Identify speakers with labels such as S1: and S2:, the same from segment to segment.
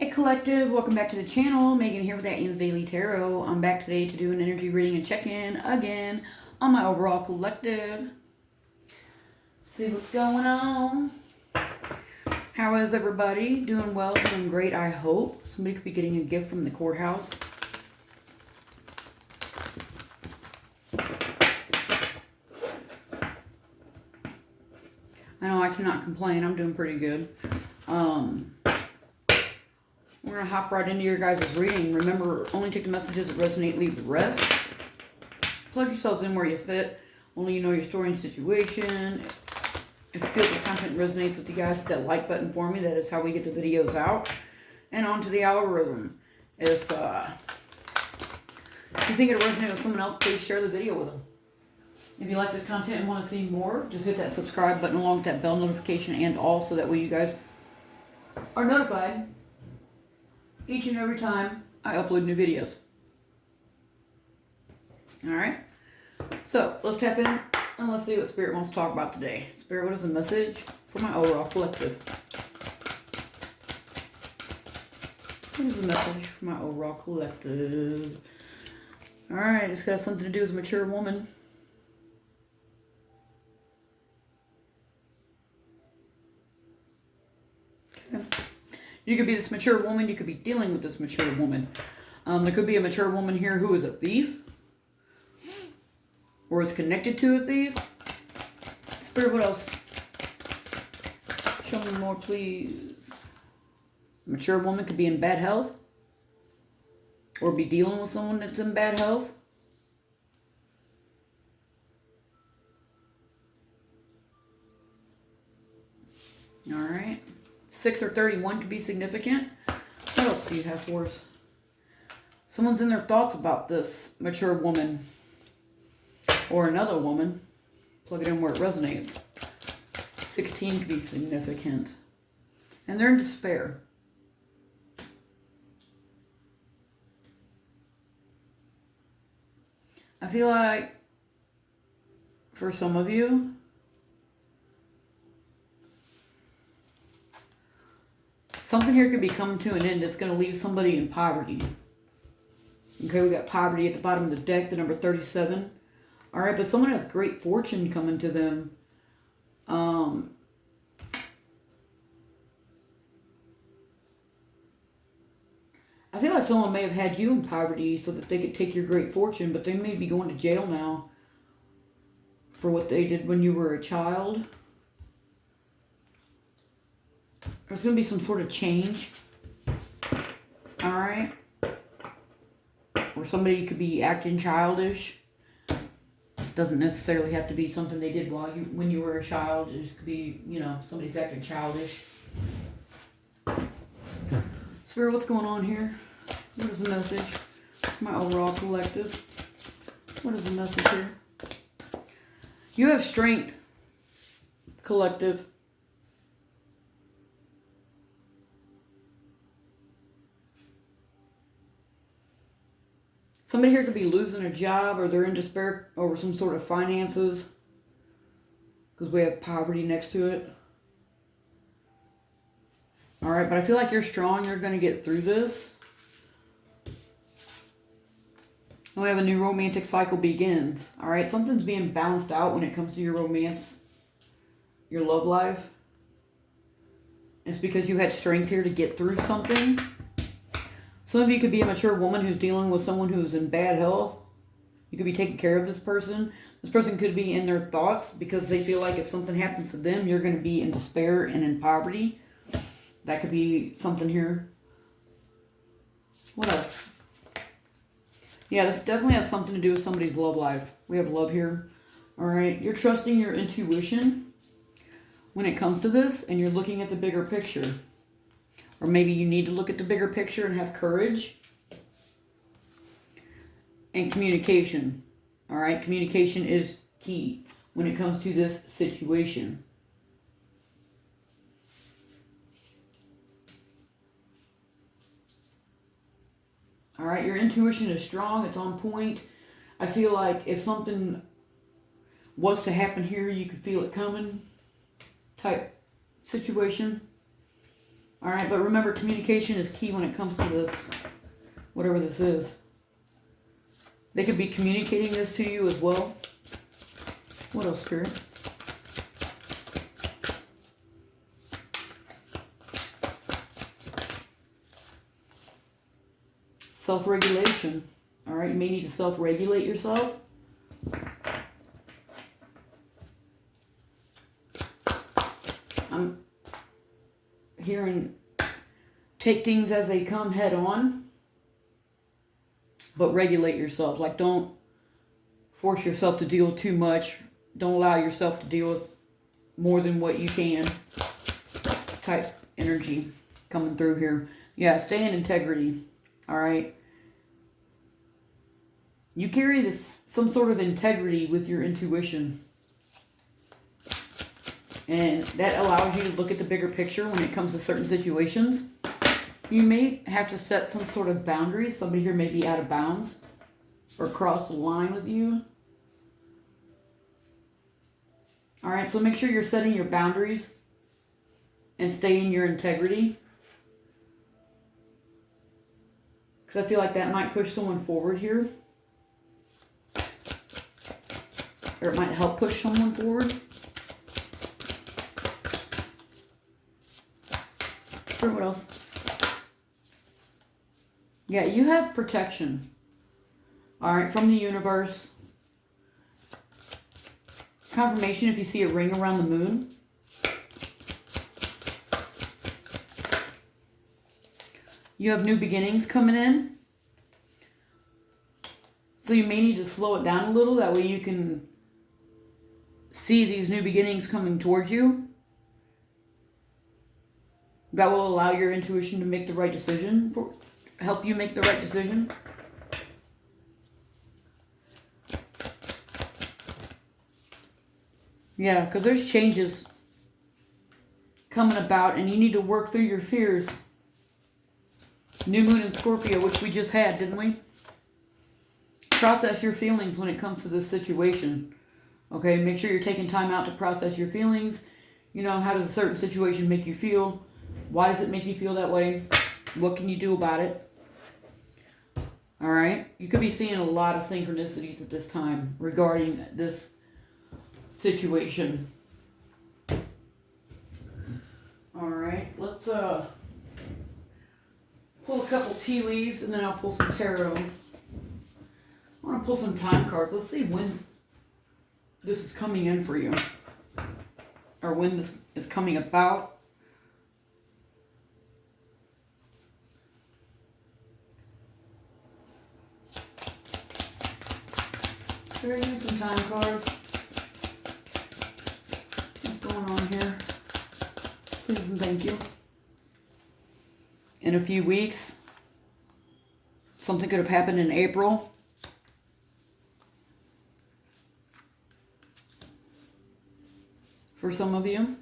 S1: Hey Collective, welcome back to the channel. Megan here with that Ian's Daily Tarot. I'm back today to do an energy reading and check-in again on my overall collective. See what's going on. How is everybody? Doing well, doing great, I hope. Somebody could be getting a gift from the courthouse. I know I cannot complain. I'm doing pretty good. We're going to hop right into your guys' reading. Remember, only take the messages that resonate, leave the rest. Plug yourselves in where you fit. Only you know your story and situation. If you feel this content resonates with you guys, hit that like button for me. That is how we get the videos out. And onto the algorithm. If you think it'll resonate with someone else, please share the video with them. If you like this content and want to see more, just hit that subscribe button along with that bell notification and all, so that way you guys are notified each and every time I upload new videos. Alright, so let's tap in and let's see what Spirit wants to talk about today. Spirit, what is the message for my overall collective? What is the message for my overall collective? Alright, it's got something to do with a mature woman. Okay. You could be this mature woman. You could be dealing with this mature woman. There could be a mature woman here who is a thief. Or is connected to a thief. Spirit, what else? Show me more, please. A mature woman could be in bad health. Or be dealing with someone that's in bad health. Alright. 6 or 31 could be significant. What else do you have for us? Someone's in their thoughts about this mature woman. Or another woman. Plug it in where it resonates. 16 could be significant. And they're in despair. I feel like for some of you, something here could be coming to an end that's going to leave somebody in poverty. Okay, we got poverty at the bottom of the deck, the number 37. All right, but someone has great fortune coming to them. I feel like someone may have had you in poverty so that they could take your great fortune, but they may be going to jail now for what they did when you were a child. There's going to be some sort of change. All right. Or somebody could be acting childish. Doesn't necessarily have to be something they did when you were a child. It just could be, somebody's acting childish. Spirit, what's going on here? What is the message? My overall collective. What is the message here? You have strength, collective. Somebody here could be losing a job, or they're in despair over some sort of finances. Because we have poverty next to it. Alright, but I feel like you're strong. You're going to get through this. And we have a new romantic cycle begins. Alright, something's being balanced out when it comes to your romance. Your love life. It's because you had strength here to get through something. Some of you could be a mature woman who's dealing with someone who's in bad health. You could be taking care of this person. This person could be in their thoughts because they feel like if something happens to them, you're going to be in despair and in poverty. That could be something here. What else? Yeah, this definitely has something to do with somebody's love life. We have love here. All right. You're trusting your intuition when it comes to this, and you're looking at the bigger picture. Or maybe you need to look at the bigger picture and have courage. And communication. All right. Communication is key when it comes to this situation. All right, your intuition is strong. It's on point. I feel like if something was to happen here, you could feel it coming type situation. All right, but remember, communication is key when it comes to this, whatever this is. They could be communicating this to you as well. What else, Spirit? Self-regulation. All right, you may need to self-regulate yourself. I'm hearing take things as they come head on, but regulate yourself. Like, don't force yourself to deal with too much. Don't allow yourself to deal with more than what you can. Type energy coming through here. Yeah, stay in integrity. All right. You carry some sort of integrity with your intuition. And that allows you to look at the bigger picture when it comes to certain situations. You may have to set some sort of boundaries. Somebody here may be out of bounds or cross the line with you. All right, so make sure you're setting your boundaries and stay in your integrity. Because I feel like that might push someone forward here. Or it might help push someone forward. Sure, what else? Yeah, you have protection. All right, from the universe. Confirmation if you see a ring around the moon. You have new beginnings coming in. So you may need to slow it down a little. That way you can see these new beginnings coming towards you. That will allow your intuition to make the right decision, help you make the right decision. Yeah, because there's changes coming about and you need to work through your fears. New moon in Scorpio, which we just had, didn't we? Process your feelings when it comes to this situation. Okay, make sure you're taking time out to process your feelings. You know, how does a certain situation make you feel? Why does it make you feel that way? What can you do about it? All right. You could be seeing a lot of synchronicities at this time regarding this situation. All right. Let's pull a couple tea leaves and then I'll pull some tarot. I want to pull some time cards. Let's see when this is coming in for you. Or when this is coming about. There you go, some time cards. What's going on here? Please and thank you. In a few weeks, something could have happened in April. For some of you.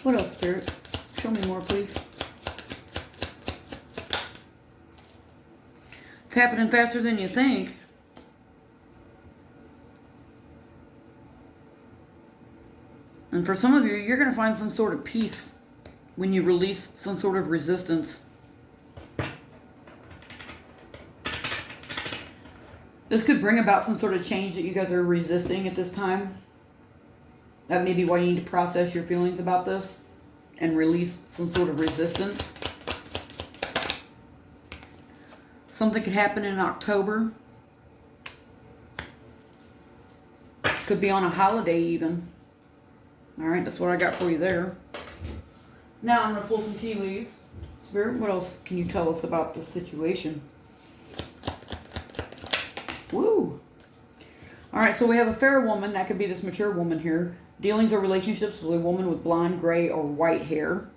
S1: What else, Spirit? Show me more, please. It's happening faster than you think. And for some of you, you're going to find some sort of peace when you release some sort of resistance. This could bring about some sort of change that you guys are resisting at this time. That may be why you need to process your feelings about this and release some sort of resistance. Something could happen in October. Could be on a holiday even. All right, that's what I got for you there. Now I'm going to pull some tea leaves. Spirit, what else can you tell us about this situation? Woo! All right, so we have a fair woman. That could be this mature woman here. Dealings or relationships with a woman with blonde, gray, or white hair.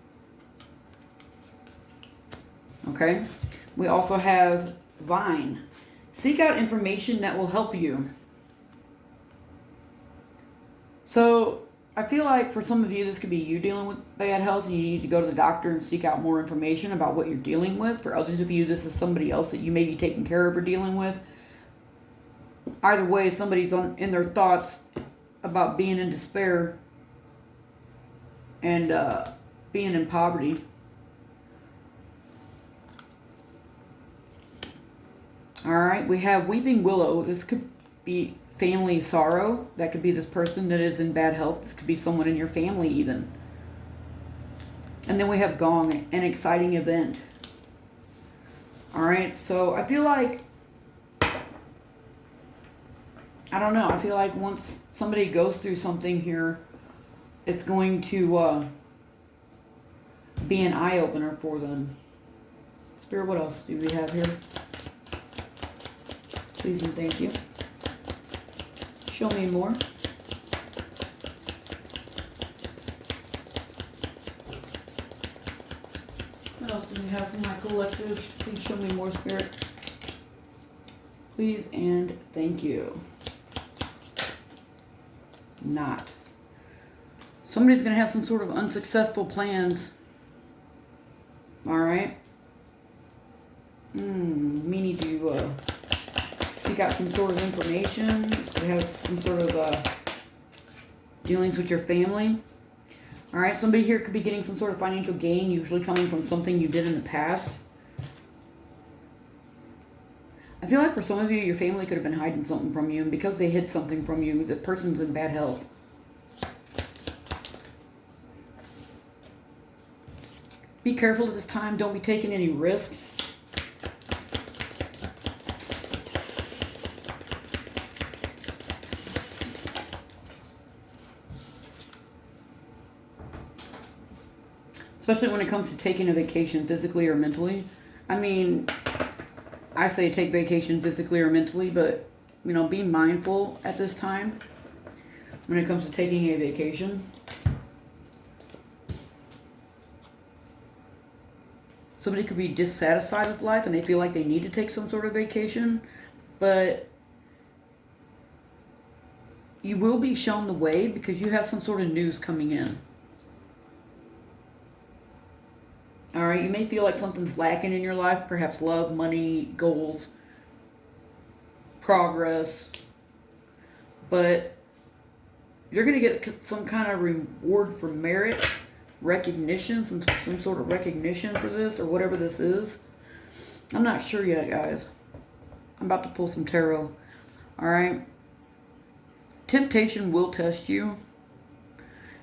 S1: Okay. We also have Vine. Seek out information that will help you. So, I feel like for some of you, this could be you dealing with bad health and you need to go to the doctor and seek out more information about what you're dealing with. For others of you, this is somebody else that you may be taking care of or dealing with. Either way, somebody's in their thoughts about being in despair and being in poverty. Alright, we have Weeping Willow. This could be family sorrow. That could be this person that is in bad health. This could be someone in your family even. And then we have Gong, an exciting event. Alright, so I feel like, I don't know, I feel like once somebody goes through something here, it's going to be an eye-opener for them. Spirit, what else do we have here? Please and thank you. Show me more. What else do we have from my collective? Please show me more, Spirit. Please and thank you. Not. Somebody's going to have some sort of unsuccessful plans. Alright. We need to seek out some sort of information. We have some sort of dealings with your family. Alright, somebody here could be getting some sort of financial gain, usually coming from something you did in the past. I feel like for some of you, your family could have been hiding something from you, and because they hid something from you, the person's in bad health. Be careful at this time. Don't be taking any risks. Especially when it comes to taking a vacation physically or mentally. I mean, I say take vacation physically or mentally, but, you know, be mindful at this time when it comes to taking a vacation. Somebody could be dissatisfied with life and they feel like they need to take some sort of vacation, but you will be shown the way because you have some sort of news coming in. Alright, you may feel like something's lacking in your life, perhaps love, money, goals, progress, but you're going to get some kind of reward for merit, recognition, some sort of recognition for this, or whatever this is. I'm not sure yet, guys. I'm about to pull some tarot. Alright? Temptation will test you,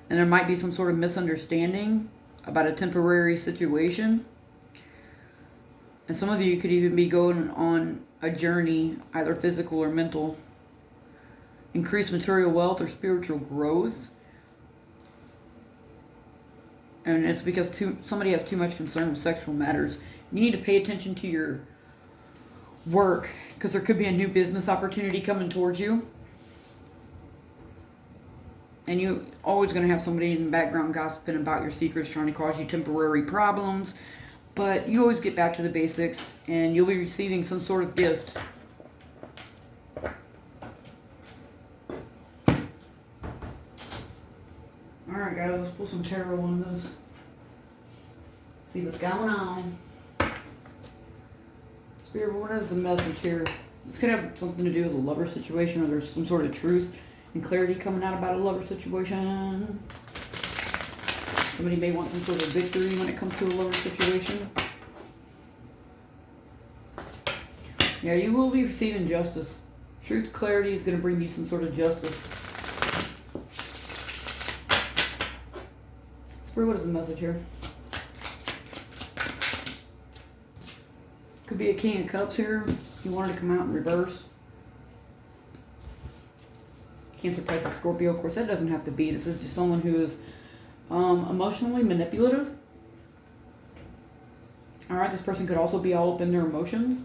S1: and there might be some sort of misunderstanding about a temporary situation. And some of you could even be going on a journey, either physical or mental. Increase material wealth or spiritual growth. And it's because somebody has too much concern with sexual matters. You need to pay attention to your work, because there could be a new business opportunity coming towards you. And you're always going to have somebody in the background gossiping about your secrets, trying to cause you temporary problems. But you always get back to the basics, and you'll be receiving some sort of gift. Alright guys, let's pull some tarot on this. See what's going on. Spirit, what is the message here? This could have something to do with a lover situation, or there's some sort of truth and clarity coming out about a lover situation. Somebody may want some sort of victory when it comes to a lover situation. Yeah, you will be receiving justice. Truth, clarity is going to bring you some sort of justice. Spirit, what is the message here? Could be a King of Cups here. You wanted to come out in reverse. Cancer, Pisces, Scorpio. Of course, that doesn't have to be. This is just someone who is emotionally manipulative. Alright, this person could also be all up in their emotions.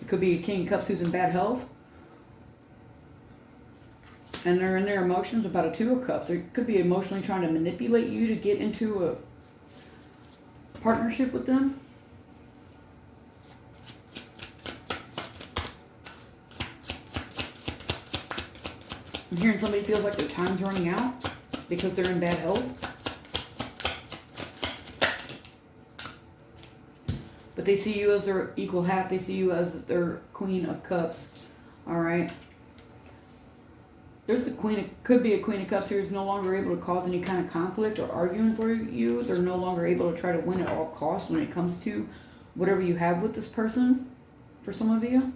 S1: It could be a King of Cups who's in bad health. And they're in their emotions about a Two of Cups. They could be emotionally trying to manipulate you to get into a partnership with them. I'm hearing somebody feels like their time's running out because they're in bad health. But they see you as their equal half. They see you as their Queen of Cups. Alright? There's could be a Queen of Cups here who's no longer able to cause any kind of conflict or arguing for you. They're no longer able to try to win at all costs when it comes to whatever you have with this person, for some of you.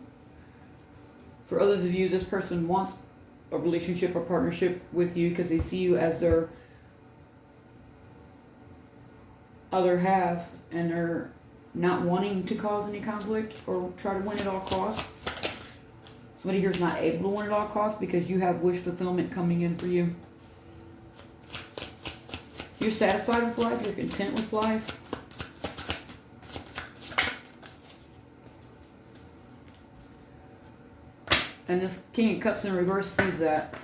S1: For others of you, this person wants a relationship or partnership with you because they see you as their other half, and they're not wanting to cause any conflict or try to win at all costs. Somebody here is not able to win at all costs because you have wish fulfillment coming in for you. You're satisfied with life. You're content with life. And this King of Cups in reverse sees that.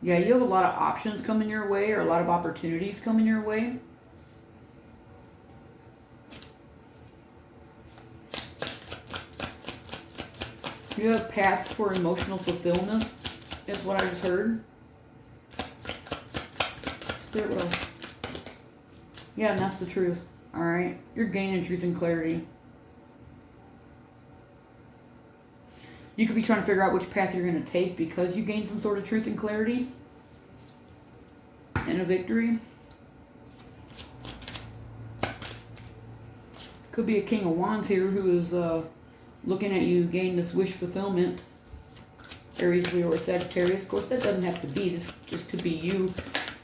S1: Yeah, you have a lot of options coming your way, or a lot of opportunities coming your way. You have paths for emotional fulfillment, is what I just heard. Spirit, what else? Yeah, and that's the truth. Alright? You're gaining truth and clarity. You could be trying to figure out which path you're going to take because you gained some sort of truth and clarity and a victory. Could be a King of Wands here who is looking at you gain this wish fulfillment. Aries, Leo, or Sagittarius. Of course, that doesn't have to be. This just could be you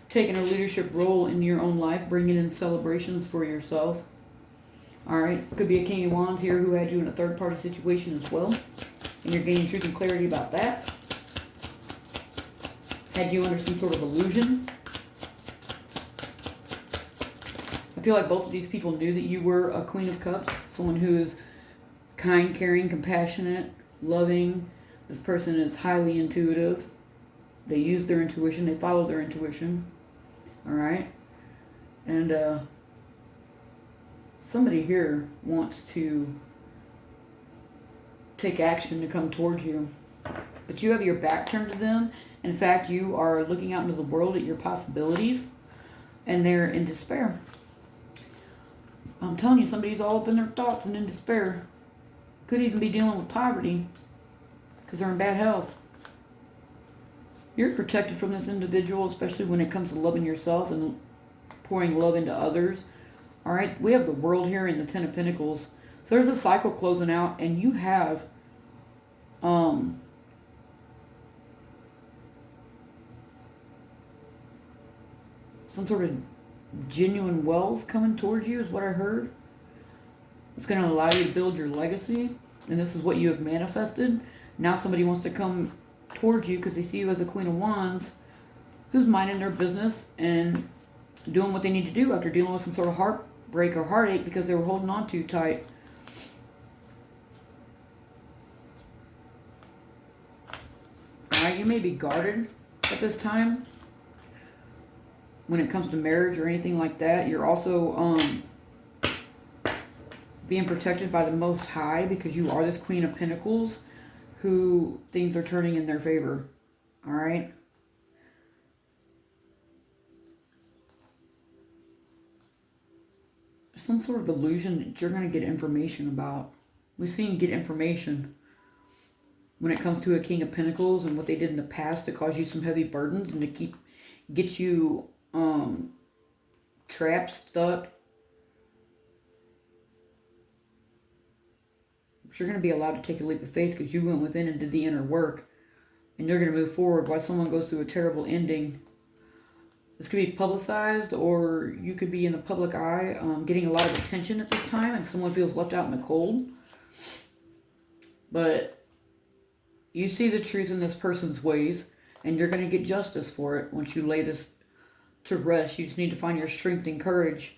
S1: taking a leadership role in your own life, bringing in celebrations for yourself. Alright, could be a King of Wands here who had you in a third-party situation as well. And you're gaining truth and clarity about that. Had you under some sort of illusion. I feel like both of these people knew that you were a Queen of Cups. Someone who is kind, caring, compassionate, loving. This person is highly intuitive. They use their intuition. They follow their intuition. Alright? And somebody here wants to take action to come towards you. But you have your back turned to them. In fact, you are looking out into the world at your possibilities. And they're in despair. I'm telling you, somebody's all up in their thoughts and in despair. Could even be dealing with poverty. Because they're in bad health. You're protected from this individual, especially when it comes to loving yourself and pouring love into others. Alright, we have the World here in the Ten of Pentacles. So there's a cycle closing out, and you have some sort of genuine wealth coming towards you, is what I heard. It's going to allow you to build your legacy, and this is what you have manifested. Now somebody wants to come towards you because they see you as a Queen of Wands who's minding their business and doing what they need to do after dealing with some sort of heartbreak or heartache because they were holding on too tight. Alright, you may be guarded at this time when it comes to marriage or anything like that. You're also being protected by the Most High because you are this Queen of Pentacles who things are turning in their favor. Alright? Some sort of illusion that you're going to get information about. We've seen get information when it comes to a King of Pentacles and what they did in the past to cause you some heavy burdens and to get you trapped, stuck. But you're going to be allowed to take a leap of faith because you went within and did the inner work. And you're going to move forward while someone goes through a terrible ending. This could be publicized, or you could be in the public eye getting a lot of attention at this time and someone feels left out in the cold. But you see the truth in this person's ways, and you're going to get justice for it once you lay this to rest. You just need to find your strength and courage.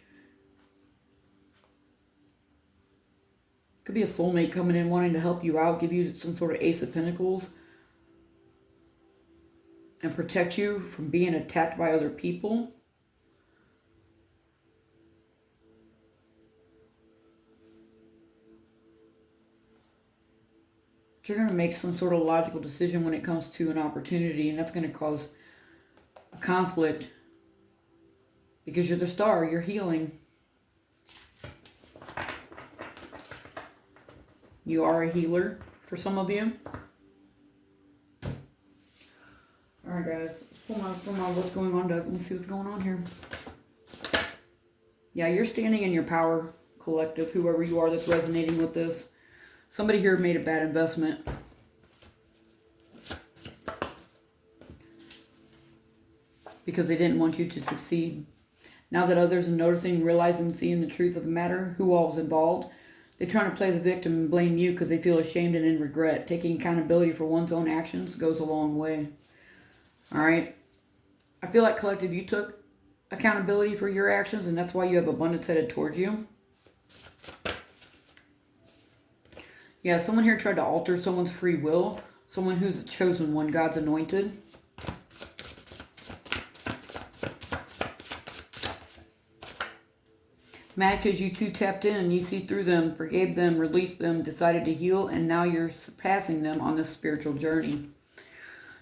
S1: Could be a soulmate coming in wanting to help you out, give you some sort of Ace of Pentacles, and protect you from being attacked by other people. But you're going to make some sort of logical decision when it comes to an opportunity, and that's going to cause a conflict because you're the star, you're healing. You are a healer for some of you. Alright guys, let's pull my what's going on deck. Let's see what's going on here. Yeah, you're standing in your power, collective, whoever you are that's resonating with this. Somebody here made a bad investment. Because they didn't want you to succeed. Now that others are noticing, realizing, seeing the truth of the matter, who all was involved, they're trying to play the victim and blame you because they feel ashamed and in regret. Taking accountability for one's own actions goes a long way. Alright? I feel like, collective, you took accountability for your actions, and that's why you have abundance headed towards you. Yeah, someone here tried to alter someone's free will. Someone who's the chosen one, God's anointed. Mad because you two tapped in, you see through them, forgave them, released them, decided to heal, and now you're surpassing them on this spiritual journey.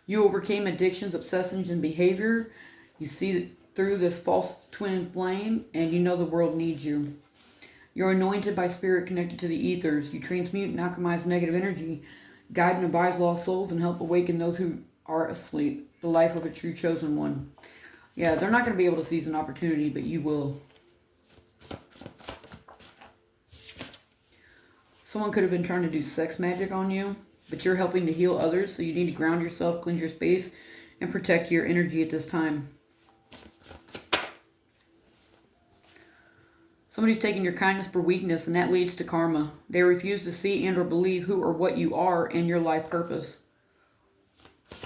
S1: You overcame addictions, obsessions, and behavior. You see through this false twin flame, and you know the world needs you. You're anointed by spirit connected to the ethers. You transmute and alchemize negative energy, guide and advise lost souls, and help awaken those who are asleep. The life of a true chosen one. Yeah, they're not going to be able to seize an opportunity, but you will. Someone could have been trying to do sex magic on you, but you're helping to heal others, so you need to ground yourself, cleanse your space, and protect your energy at this time. Somebody's taking your kindness for weakness, and that leads to karma. They refuse to see and or believe who or what you are and your life purpose.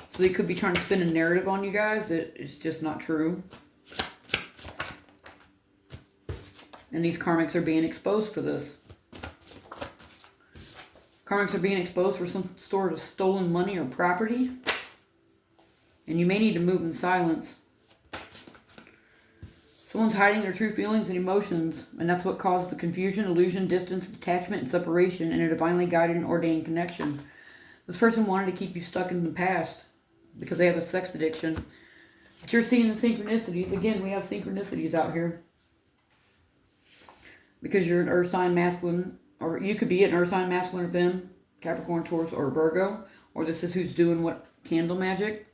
S1: So they could be trying to spin a narrative on you guys that is just not true. And these karmics are being exposed for this. Karmics are being exposed for some sort of stolen money or property. And you may need to move in silence. Someone's hiding their true feelings and emotions, and that's what caused the confusion, illusion, distance, detachment, and separation in a divinely guided and ordained connection. This person wanted to keep you stuck in the past because they have a sex addiction. But you're seeing the synchronicities. Again, we have synchronicities out here. Because you're an earth sign masculine, or you could be an earth sign masculine or femme, Capricorn, Taurus, or Virgo, or this is who's doing what candle magic.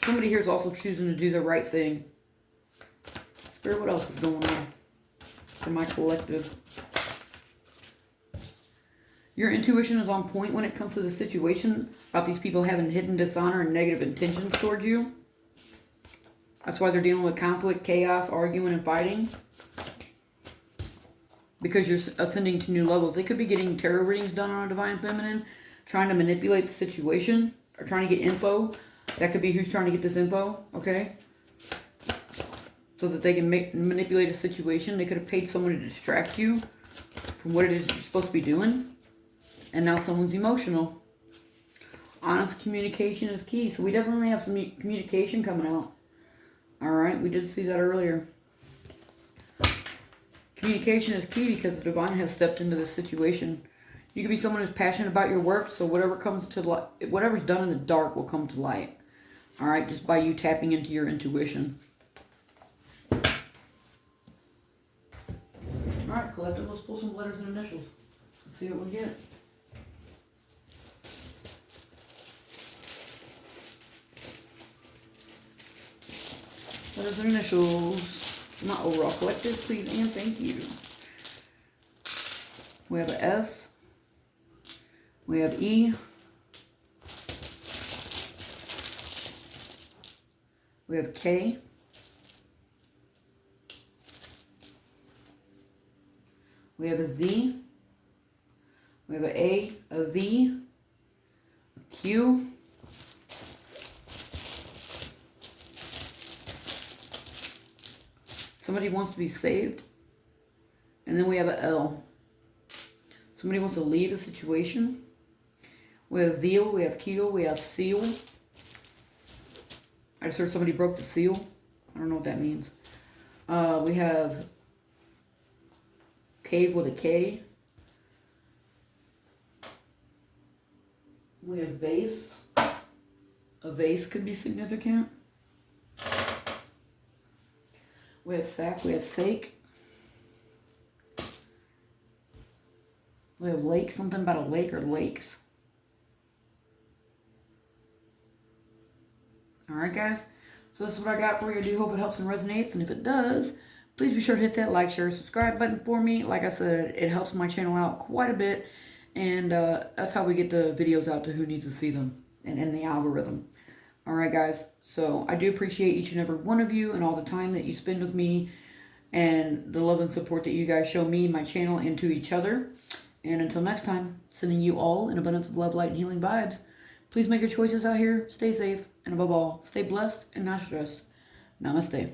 S1: Somebody here is also choosing to do the right thing. Spirit, what else is going on for my collective? Your intuition is on point when it comes to the situation about these people having hidden dishonor and negative intentions towards you. That's why they're dealing with conflict, chaos, arguing, and fighting. Because you're ascending to new levels. They could be getting tarot readings done on a divine feminine, trying to manipulate the situation, or trying to get info. That could be who's trying to get this info, okay? So that they can manipulate a situation. They could have paid someone to distract you from what it is you're supposed to be doing. And now someone's emotional. Honest communication is key. So we definitely have some communication coming out. Alright, we did see that earlier. Communication is key because the divine has stepped into this situation. You could be someone who's passionate about your work, so whatever comes to light, whatever's done in the dark will come to light. All right, just by you tapping into your intuition. All right, collective, let's pull some letters and initials. Let's see what we get. Letters and initials. Not overall collective, please and thank you. We have a S. We have E. We have K. We have a Z. We have a V, a Q. Somebody wants to be saved. And then we have an L. Somebody wants to leave a situation. We have veal, we have keel, we have seal. I just heard somebody broke the seal. I don't know what that means. We have cave with a K. We We have vase. A vase could be significant. We have sack. We have sake. We have lake. Something about a lake or lakes. Alright, guys. So this is what I got for you. I do hope it helps and resonates. And if it does, please be sure to hit that like, share, subscribe button for me. Like I said, it helps my channel out quite a bit. And that's how we get the videos out to who needs to see them and in the algorithm. Alright, guys. So I do appreciate each and every one of you and all the time that you spend with me and the love and support that you guys show me, my channel, and to each other. And until next time, sending you all an abundance of love, light, and healing vibes. Please make your choices out here. Stay safe. And above all, stay blessed and not stressed. Namaste.